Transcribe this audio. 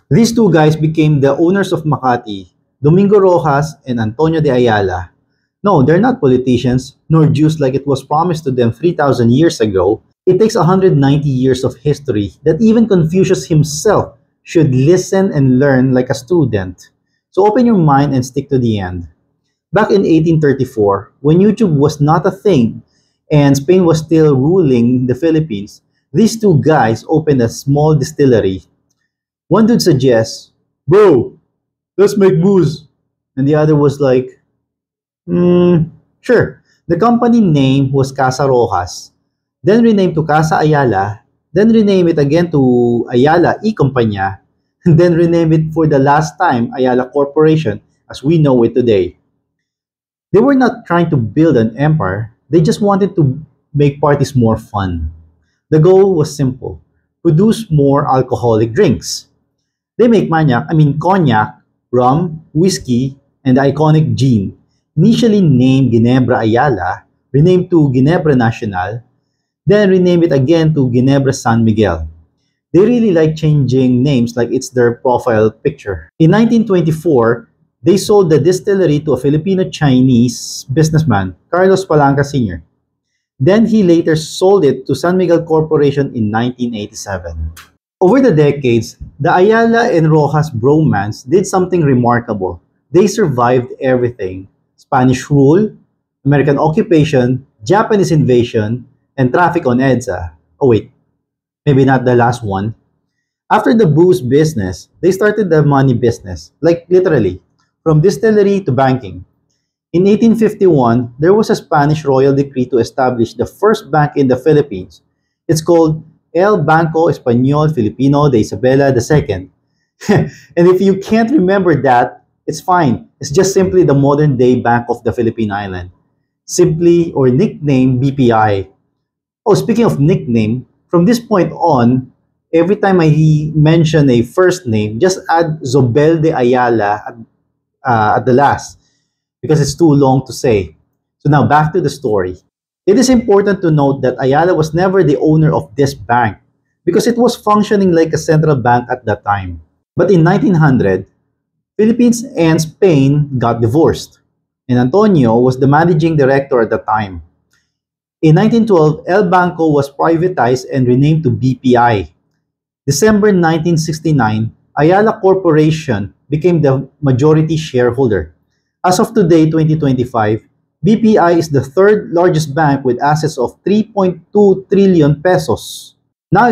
These two guys became the owners of Makati, Domingo Rojas and Antonio de Ayala. No, they're not politicians, nor Jews like it was promised to them 3,000 years ago. It takes 190 years of history that even Confucius himself should listen and learn like a student. So open your mind and stick to the end. Back in 1834, when YouTube was not a thing and Spain was still ruling the Philippines, these two guys opened a small distillery. One dude suggests, "Bro, let's make booze." And the other was like, sure. The company name was Casa Rojas, then renamed to Casa Ayala, then rename it again to Ayala y Compañía, and then rename it for the last time Ayala Corporation as we know it today. They were not trying to build an empire, they just wanted to make parties more fun. The goal was simple: produce more alcoholic drinks. They make cognac, rum, whiskey, and the iconic gin, initially named Ginebra Ayala, renamed to Ginebra Nacional, then renamed it again to Ginebra San Miguel. They really like changing names like it's their profile picture. In 1924, they sold the distillery to a Filipino-Chinese businessman, Carlos Palanca Sr. Then he later sold it to San Miguel Corporation in 1987. Over the decades, the Ayala and Rojas bromance did something remarkable. They survived everything: Spanish rule, American occupation, Japanese invasion, and traffic on EDSA. Oh wait, maybe not the last one. After the booze business, they started the money business, like literally, from distillery to banking. In 1851, there was a Spanish royal decree to establish the first bank in the Philippines. It's called El Banco Español Filipino de Isabela II. And if you can't remember that, it's fine. It's just simply the modern day Bank of the Philippine Island. Simply or nickname BPI. Oh, speaking of nickname, from this point on, every time I mention a first name, just add Zobel de Ayala at the last because it's too long to say. So now back to the story. It is important to note that Ayala was never the owner of this bank because it was functioning like a central bank at that time. But in 1900, Philippines and Spain got divorced, and Antonio was the managing director at the time. In 1912, El Banco was privatized and renamed to BPI. December 1969, Ayala Corporation became the majority shareholder. As of today, 2025, BPI is the third largest bank with assets of 3.2 trillion pesos. Now